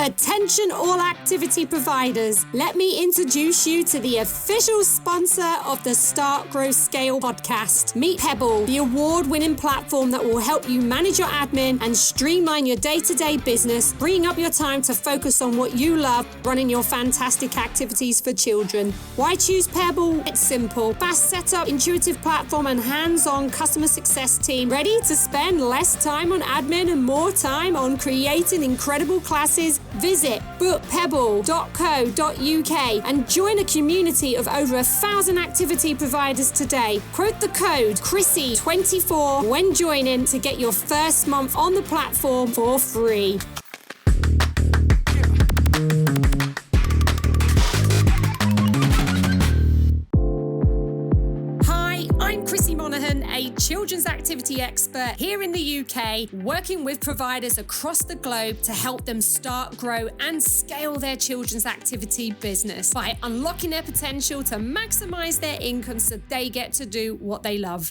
Attention all activity providers, let me introduce you to the official sponsor of the Start, Grow, Scale podcast. Meet Pebble, the award-winning platform that will help you manage your admin and streamline your day-to-day business, freeing up your time to focus on what you love, running your fantastic activities for children. Why choose Pebble? It's simple. Fast setup, intuitive platform, and hands-on customer success team ready to spend less time on admin and more time on creating incredible classes. Visit bookpebble.co.uk and join a community of over 1,000 activity providers today. Quote the code CHRISSY24 when joining to get your first month on the platform for free. A children's activity expert here in the UK, working with providers across the globe to help them start, grow and scale their children's activity business by unlocking their potential to maximise their income so they get to do what they love.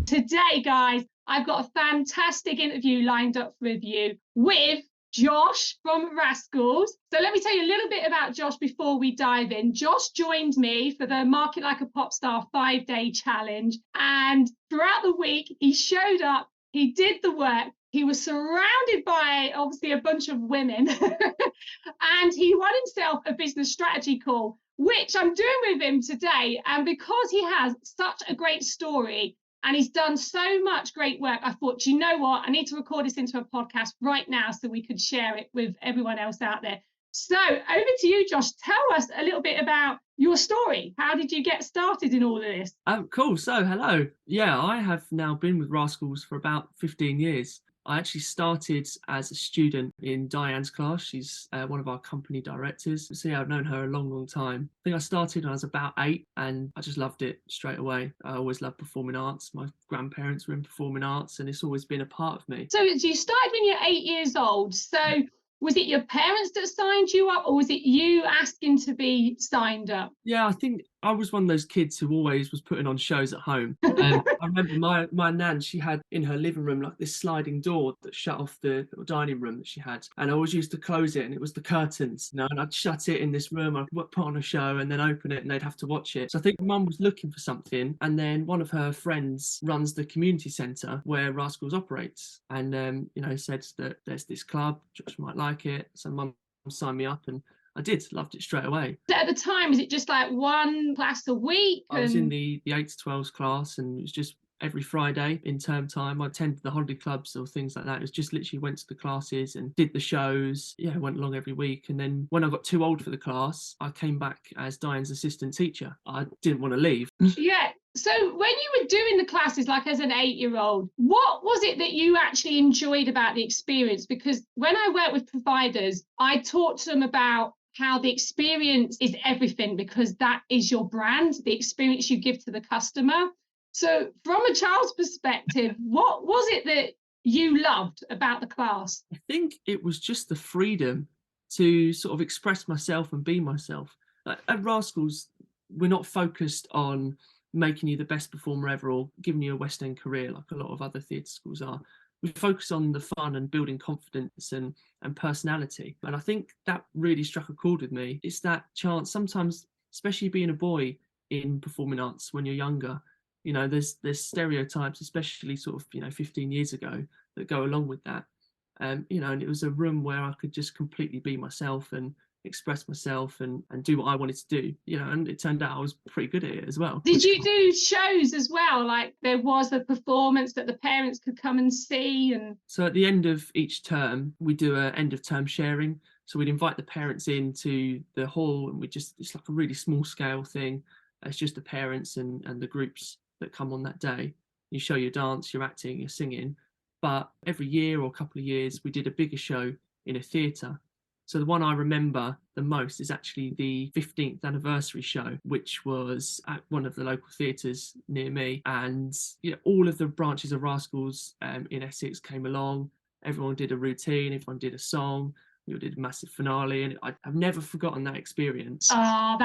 Today, guys, I've got a fantastic interview lined up with you with Josh from Rascals. So let me tell you a little bit about Josh before we dive in. Josh joined me for the Market Like a Pop Star 5-day challenge. And throughout the week, he showed up, he did the work, he was surrounded by obviously a bunch of women, and he won himself a business strategy call, which I'm doing with him today. And because he has such a great story, and he's done so much great work, I thought, you know what? I need to record this into a podcast right now so we could share it with everyone else out there. So over to you, Josh. Tell us a little bit about your story. How did you get started in all of this? Cool. So, hello. Yeah, I have now been with Rascals for about 15 years. I actually started as a student in Diane's class. She's one of our company directors. So yeah, I've known her a long, long time. I think I started when I was about 8 and I just loved it straight away. I always loved performing arts. My grandparents were in performing arts and it's always been a part of me. So you started when you're 8 years old. So was it your parents that signed you up or was it you asking to be signed up? Yeah, I think I was one of those kids who always was putting on shows at home. I remember my nan, she had in her living room like this sliding door that shut off the little dining room that she had. And I always used to close it and it was the curtains, and I'd shut it in this room, I'd put on a show and then open it and they'd have to watch it. So I think mum was looking for something and then one of her friends runs the community centre where Rascals operates and, said that there's this club, Josh might like it. So mum signed me up and I did, loved it straight away. So at the time, was it just like one class a week? I was in the 8 to 12s class and it was just every Friday in term time. I attended the holiday clubs or things like that. It was just literally went to the classes and did the shows. Yeah, went along every week. And then when I got too old for the class, I came back as Diane's assistant teacher. I didn't want to leave. Yeah. So when you were doing the classes, like as an 8-year-old, what was it that you actually enjoyed about the experience? Because when I work with providers, I talk to them about how the experience is everything because that is your brand, the experience you give to the customer. So from a child's perspective, what was it that you loved about the class? I think it was just the freedom to sort of express myself and be myself. At Rascals, we're not focused on making you the best performer ever or giving you a West End career like a lot of other theatre schools are. We focus on the fun and building confidence and personality. And I think that really struck a chord with me. It's that chance, sometimes, especially being a boy in performing arts when you're younger, there's stereotypes, especially sort of, 15 years ago that go along with that. And it was a room where I could just completely be myself and express myself and do what I wanted to do, and it turned out I was pretty good at it as well. Did you do shows as well? Like there was a performance that the parents could come and see? And so at the end of each term, we do an end of term sharing. So we'd invite the parents into the hall and it's like a really small scale thing. It's just the parents and the groups that come on that day. You show your dance, your acting, your singing. But every year or a couple of years, we did a bigger show in a theatre. So the one I remember the most is actually the 15th anniversary show, which was at one of the local theatres near me. And all of the branches of Rascals in Essex came along. Everyone did a routine, everyone did a song. We did a massive finale, and I've never forgotten that experience. Oh,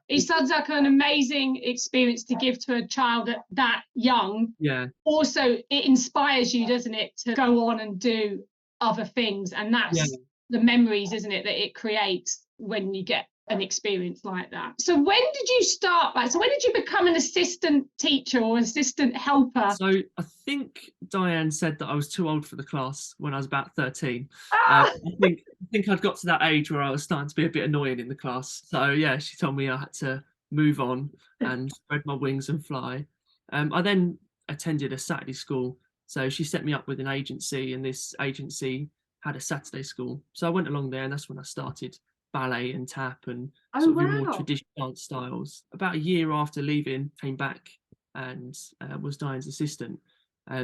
it sounds like an amazing experience to give to a child that young. Yeah. Also, it inspires you, doesn't it, to go on and do other things. And Yeah. that's the memories, isn't it, that it creates when you get an experience like that. So when did you start? So when did you become an assistant teacher or assistant helper? So I think Diane said that I was too old for the class when I was about 13. Ah! I think I'd got to that age where I was starting to be a bit annoying in the class. So yeah, she told me I had to move on and spread my wings and fly. I then attended a Saturday school. So she set me up with an agency, and this agency had a Saturday school. So I went along there, and that's when I started ballet and tap and Oh, sort of your more wow. traditional dance styles. About a year after leaving, came back and was Diane's assistant.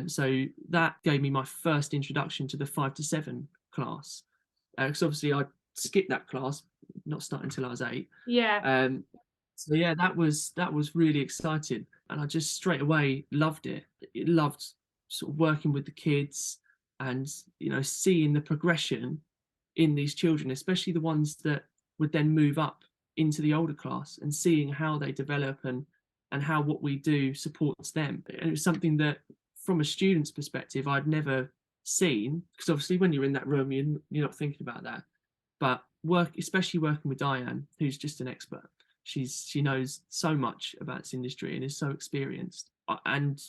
So that gave me my first introduction to the 5 to 7 class. Because obviously I skipped that class, not starting until I was 8. Yeah. So yeah, that was really exciting, and I just straight away loved it. Loved sort of working with the kids, and seeing the progression in these children, especially the ones that would then move up into the older class, and seeing how they develop and how what we do supports them. And it was something that, from a student's perspective, I'd never seen, because obviously when you're in that room, you're not thinking about that. But especially working with Diane, who's just an expert. She knows so much about this industry and is so experienced. And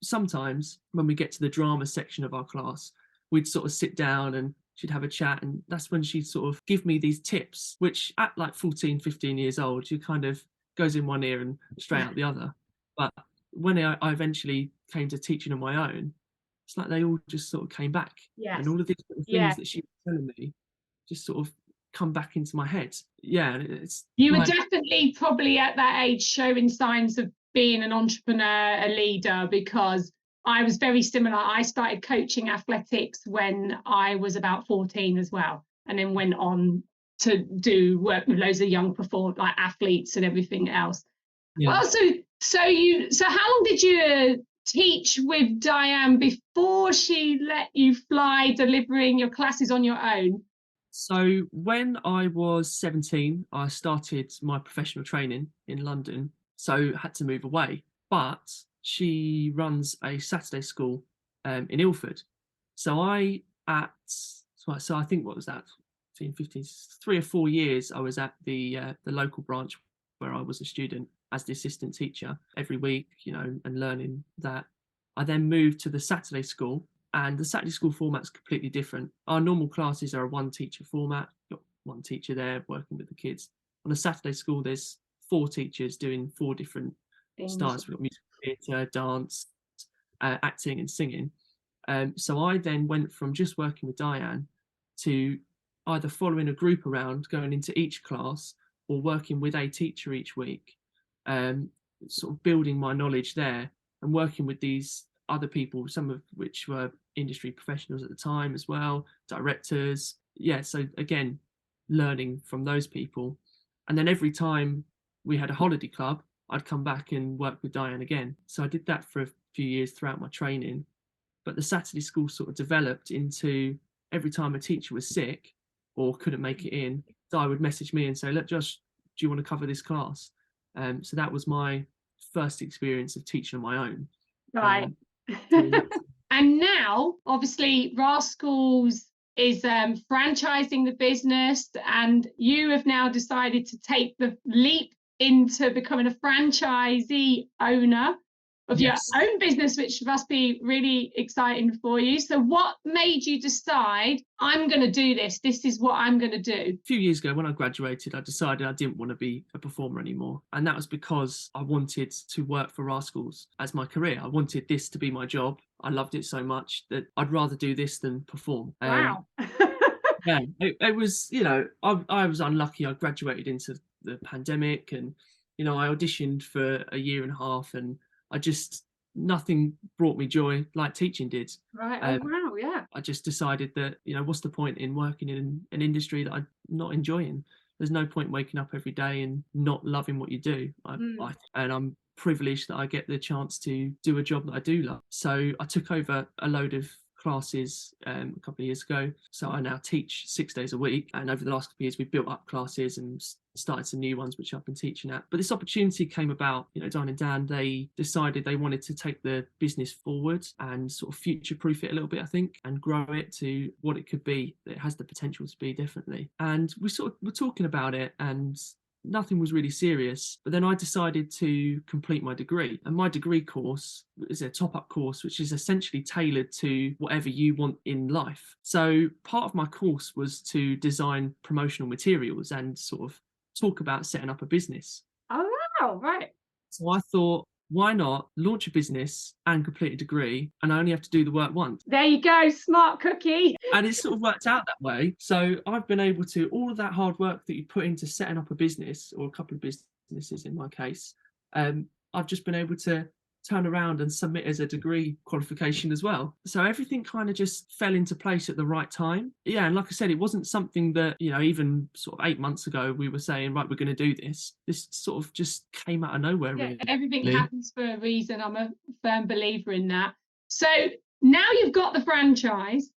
sometimes when we get to the drama section of our class, we'd sort of sit down and she'd have a chat, and that's when she'd sort of give me these tips, which at like 14, 15 years old, you kind of goes in one ear and straight out the other. But when I eventually came to teaching on my own, it's like they all just sort of came back. Yes. And all of these little things that she was telling me just sort of come back into my head. Yeah, it's You were like, definitely probably at that age showing signs of being an entrepreneur, a leader, because I was very similar. I started coaching athletics when I was about 14 as well, and then went on to do work with loads of young like athletes and everything else. yeah. Oh, so how long did you teach with Diane before she let you fly delivering your classes on your own? So when I was 17, I started my professional training in London, so had to move away. But she runs a Saturday school in Ilford. So I think, what was that, 15, 3 or 4 years, I was at the local branch where I was a student as the assistant teacher every week, and learning that. I then moved to the Saturday school, and the Saturday school format's completely different. Our normal classes are a one teacher format. You've got one teacher there working with the kids. On a Saturday school, there's 4 teachers doing 4 different styles. We've got music, theatre, dance, acting and singing. So I then went from just working with Diane to either following a group around, going into each class, or working with a teacher each week, sort of building my knowledge there and working with these other people, some of which were industry professionals at the time as well, directors. Yeah, so again, learning from those people. And then every time we had a holiday club, I'd come back and work with Diane again. So I did that for a few years throughout my training. But the Saturday school sort of developed into, every time a teacher was sick or couldn't make it in, Di would message me and say, look, Josh, do you want to cover this class? So that was my first experience of teaching on my own. Right. So And now, obviously, Rascals is franchising the business, and you have now decided to take the leap into becoming a franchisee owner of your yes. own business, which must be really exciting for you. So what made you decide, I'm going to do this? This is what I'm going to do? A few years ago, when I graduated, I decided I didn't want to be a performer anymore. And that was because I wanted to work for Rascals as my career. I wanted this to be my job. I loved it so much that I'd rather do this than perform. Wow. Yeah, it was, I was unlucky. I graduated into the pandemic, and, I auditioned for a year and a half, and nothing brought me joy like teaching did. Right. Oh, wow. Yeah. I just decided that, what's the point in working in an industry that I'm not enjoying? There's no point waking up every day and not loving what you do. And I'm privileged that I get the chance to do a job that I do love. So I took over a load of classes a couple of years ago. So I now teach 6 days a week. And over the last couple of years, we've built up classes and started some new ones, which I've been teaching at. But this opportunity came about, Diane and Dan, they decided they wanted to take the business forward and sort of future-proof it a little bit, I think, and grow it to what it could be. It has the potential to be, definitely. And we sort of were talking about it, and nothing was really serious. But then I decided to complete my degree. And my degree course is a top-up course, which is essentially tailored to whatever you want in life. So part of my course was to design promotional materials and sort of talk about setting up a business. Oh, wow, right. So I thought, why not launch a business and complete a degree, and I only have to do the work once? There you go, smart cookie. And it sort of worked out that way. So I've been able to, all of that hard work that you put into setting up a business, or a couple of businesses in my case, I've just been able to turn around and submit as a degree qualification as well. So everything kind of just fell into place at the right time. Yeah, and like I said, it wasn't something that, even sort of 8 months ago we were saying, right, we're going to do this. This sort of just came out of nowhere, Yeah, really. everything happens for a reason. I'm a firm believer in that. So now you've got the franchise.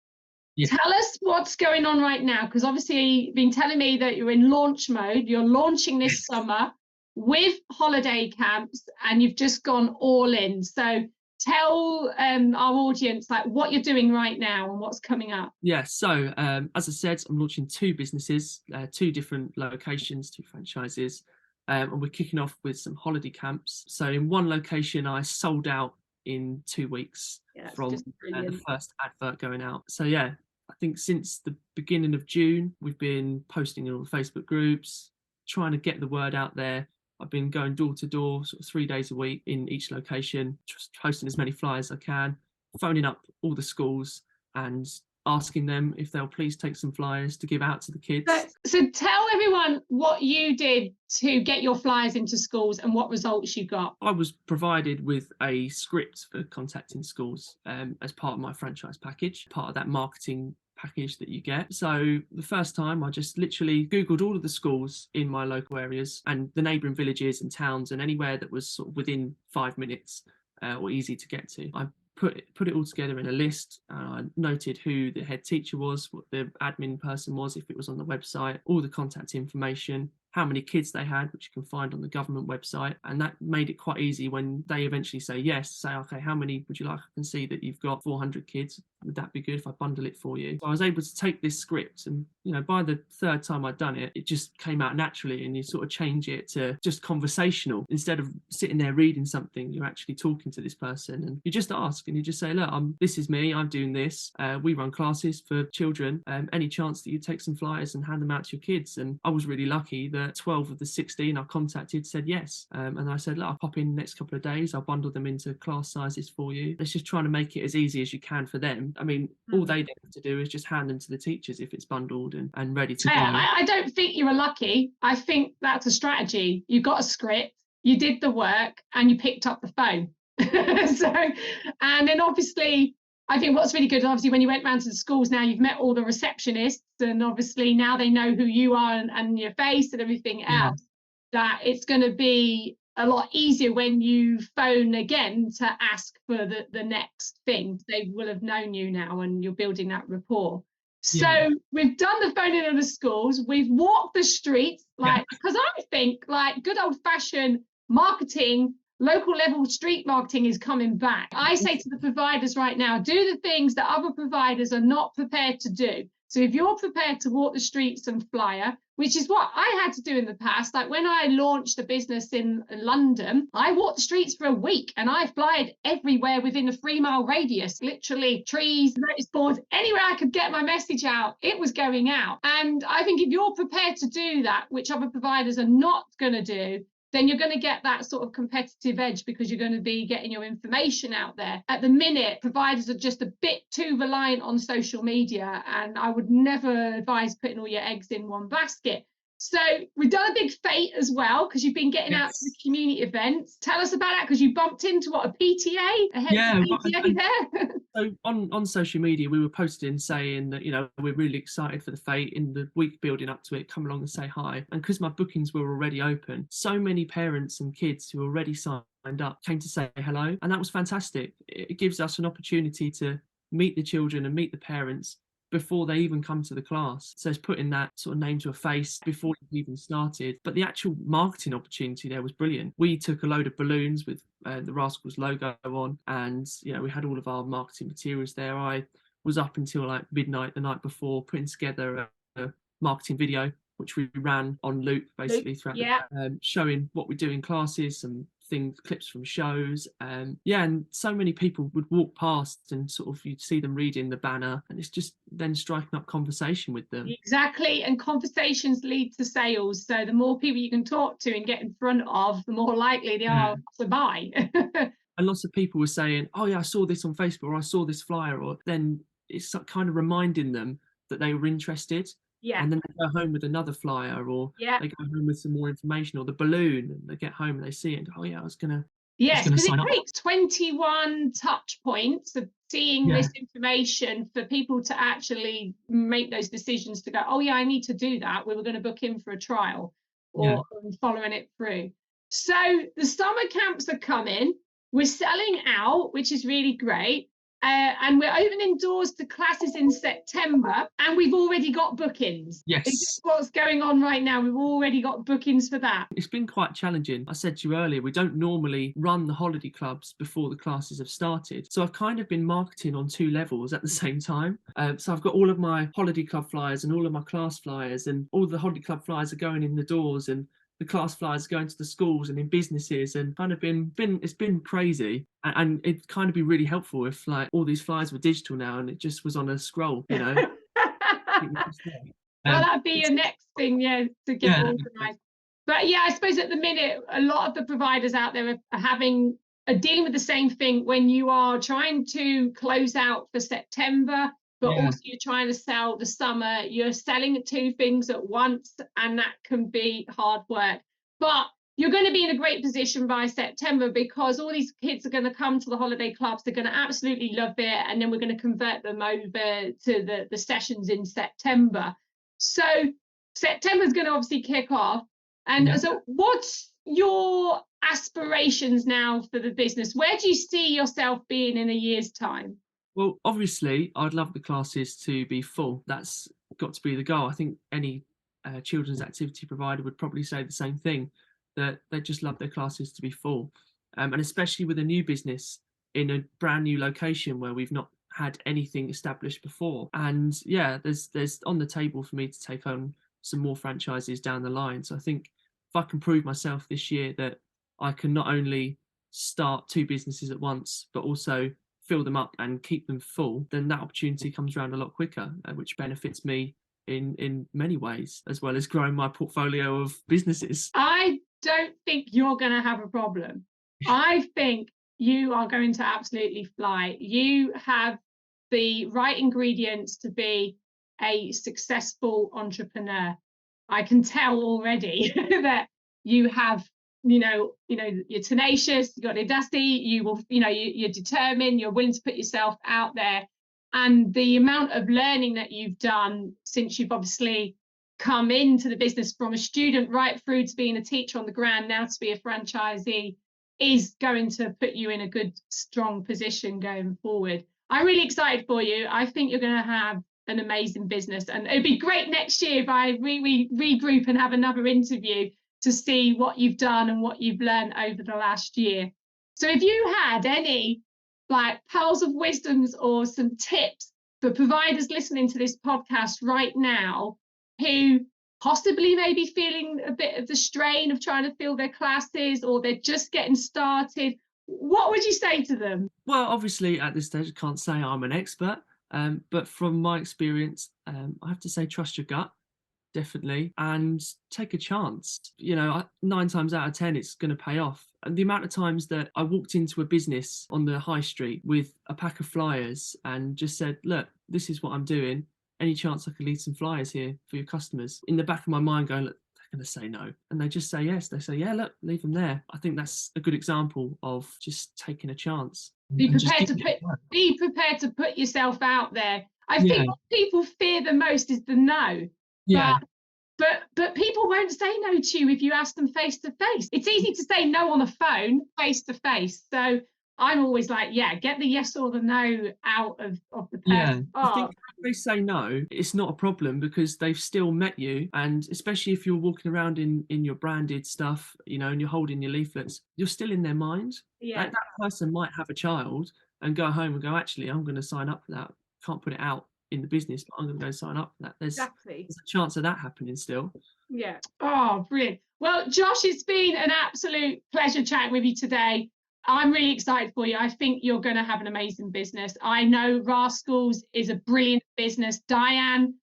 Yeah. Tell us what's going on right now, because obviously you've been telling me that you're in launch mode. You're launching this summer with holiday camps, and you've just gone all in. So tell our audience what you're doing right now and what's coming up. Yeah, so as I said, I'm launching 2 businesses, 2 different locations, 2 franchises, and we're kicking off with some holiday camps. So in one location, I sold out in 2 weeks from the first advert going out. So yeah, I think since the beginning of June, we've been posting in all the Facebook groups, trying to get the word out there. I've been going door to door, sort of 3 days a week in each location, just posting as many flyers as I can, phoning up all the schools and asking them if they'll please take some flyers to give out to the kids. So tell everyone what you did to get your flyers into schools and what results you got. I was provided with a script for contacting schools as part of my franchise package, part of that marketing package that you get. So the first time I just literally Googled all of the schools in my local areas and the neighbouring villages and towns and anywhere that was sort of within 5 minutes or easy to get to. I put it all together in a list. I noted who the head teacher was, what the admin person was, if it was on the website, all the contact information, how many kids they had, which you can find on the government website. And that made it quite easy when they eventually say yes, say, okay, how many would you like? I can see that you've got 400 kids. Would that be good if I bundle it for you? So I was able to take this script and, by the 3rd time I'd done it, it just came out naturally, and you sort of change it to just conversational. Instead of sitting there reading something, you're actually talking to this person, and you just ask and you just say, look, this is me, I'm doing this. We run classes for children. Any chance that you take some flyers and hand them out to your kids? And I was really lucky that 12 of the 16 I contacted said yes. And I said, look, I'll pop in the next couple of days. I'll bundle them into class sizes for you. Let's just try to make it as easy as you can for them. I mean, all they have to do is just hand them to the teachers if it's bundled and ready to go. I don't think you were lucky. I think that's a strategy. You got a script, you did the work, and you picked up the phone. And then obviously, I think what's really good, obviously, when you went round to the schools, now you've met all the receptionists, and obviously now they know who you are and your face and everything else, that it's going to be a lot easier when you phone again to ask for the next thing. They will have known you now, and you're building that rapport. So we've done the phoning of the schools, we've walked the streets, because I think good old-fashioned marketing, local level street marketing is coming back. I say to the providers right now, do the things that other providers are not prepared to do. So if you're prepared to walk the streets and flyer, which is what I had to do in the past, like when I launched a business in London, I walked the streets for a week and I flyed everywhere within a 3-mile radius, literally trees, notice boards, anywhere I could get my message out, it was going out. And I think if you're prepared to do that, which other providers are not going to do, then you're going to get that sort of competitive edge, because you're going to be getting your information out there. At the minute, providers are just a bit too reliant on social media, and I would never advise putting all your eggs in one basket. So we've done a big fete as well, because you've been getting out to the community events. Tell us about that, because you bumped into a PTA, a head of PTA there. So on social media, we were posting saying that, we're really excited for the fete. In the week building up to it, come along and say hi. And because my bookings were already open, so many parents and kids who already signed up came to say hello. And that was fantastic. It gives us an opportunity to meet the children and meet the parents before they even come to the class. So it's putting that sort of name to a face before you've even started. But the actual marketing opportunity there was brilliant. We took a load of balloons with the Rascals logo on, and we had all of our marketing materials there. I was up until like midnight the night before putting together a marketing video, which we ran on loop basically throughout showing what we do in classes, some things, clips from shows, and so many people would walk past and sort of you'd see them reading the banner, and it's just then striking up conversation with them. Exactly, and conversations lead to sales. So the more people you can talk to and get in front of, the more likely they are to buy. And lots of people were saying, "Oh yeah, I saw this on Facebook, or I saw this flyer," or then it's kind of reminding them that they were interested. Yeah. And then they go home with another flyer, or they go home with some more information, or the balloon, and they get home and they see it and oh yeah, I was gonna Yes, because it sign up. takes 21 touch points of seeing this information for people to actually make those decisions to go, oh yeah, I need to do that. We were going to book in for a trial, or following it through. So the summer camps are coming. We're selling out, which is really great. And we're opening doors to classes in September, and we've already got bookings. Yes. This is what's going on right now. We've already got bookings for that. It's been quite challenging. I said to you earlier, we don't normally run the holiday clubs before the classes have started. So I've kind of been marketing on 2 levels at the same time. So I've got all of my holiday club flyers and all of my class flyers, and all the holiday club flyers are going in the doors, and the class flyers going to the schools and in businesses, and kind of it's been crazy, and it'd kind of be really helpful if like all these flyers were digital now and it just was on a scroll, Well, that'd be your next thing, to get organised. But I suppose at the minute a lot of the providers out there are dealing with the same thing when you are trying to close out for September, but also you're trying to sell the summer. You're selling 2 things at once, and that can be hard work. But you're going to be in a great position by September, because all these kids are going to come to the holiday clubs. They're going to absolutely love it, and then we're going to convert them over to the sessions in September. So September is going to obviously kick off. And so what's your aspirations now for the business? Where do you see yourself being in a year's time? Well, obviously, I'd love the classes to be full. That's got to be the goal. I think any children's activity provider would probably say the same thing, that they just love their classes to be full. And especially with a new business in a brand new location where we've not had anything established before. And there's on the table for me to take on some more franchises down the line. So I think if I can prove myself this year that I can not only start 2 businesses at once, but also fill them up and keep them full, then that opportunity comes around a lot quicker, which benefits me in many ways, as well as growing my portfolio of businesses. I don't think you're going to have a problem. I think you are going to absolutely fly. You have the right ingredients to be a successful entrepreneur. I can tell already that you have, you're tenacious, you've got audacity, you're determined, you're willing to put yourself out there. And the amount of learning that you've done since you've obviously come into the business from a student right through to being a teacher on the ground, now to be a franchisee, is going to put you in a good, strong position going forward. I'm really excited for you. I think you're going to have an amazing business, and it'd be great next year if I regroup and have another interview to see what you've done and what you've learned over the last year. So if you had any pearls of wisdoms or some tips for providers listening to this podcast right now who possibly may be feeling a bit of the strain of trying to fill their classes, or they're just getting started, what would you say to them? Well, obviously at this stage I can't say I'm an expert, but from my experience, I have to say trust your gut, definitely, and take a chance. 9 times out of 10 it's going to pay off. And the amount of times that I walked into a business on the high street with a pack of flyers and just said, look, this is what I'm doing, any chance I could leave some flyers here for your customers? In the back of my mind going, look, they're going to say no, and they just say yes. They say, yeah, look, leave them there. I think that's a good example of just taking a chance. Be prepared to put yourself out there. I think what people fear the most is the no. But people won't say no to you if you ask them face to face. It's easy to say no on the phone, face to face. So I'm always like, yeah, get the yes or the no out of the Yeah, person. I think Oh, if they say no, it's not a problem because they've still met you, and especially if you're walking around in your branded stuff, you know, and you're holding your leaflets, you're still in their mind. yeah, That person might have a child and go home and go, actually, I'm going to sign up for that. Can't put it out in the business, but I'm going to go sign up for that. exactly. There's a chance of that happening still. Yeah. Oh, brilliant. Well, Josh, it's been an absolute pleasure chatting with you today. I'm really excited for you. I think you're going to have an amazing business. I know Rascals is a brilliant business. Diane,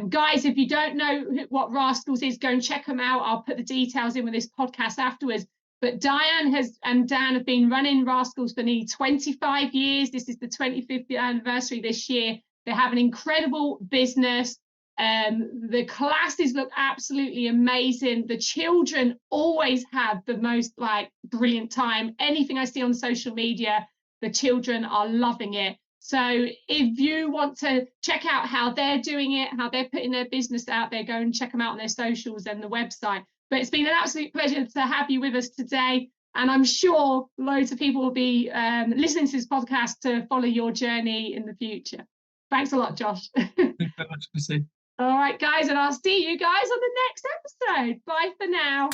guys, if you don't know what Rascals is, go and check them out. I'll put the details in with this podcast afterwards. But Diane and Dan have been running Rascals for nearly 25 years. This is the 25th anniversary this year. They have an incredible business. The classes look absolutely amazing. The children always have the most like brilliant time. Anything I see on social media, the children are loving it. So if you want to check out how they're doing it, how they're putting their business out there, go and check them out on their socials and the website. But it's been an absolute pleasure to have you with us today. And I'm sure loads of people will be listening to this podcast to follow your journey in the future. Thanks a lot, Josh. Thank you very much, Chrissy. All right, guys, and I'll see you guys on the next episode. Bye for now.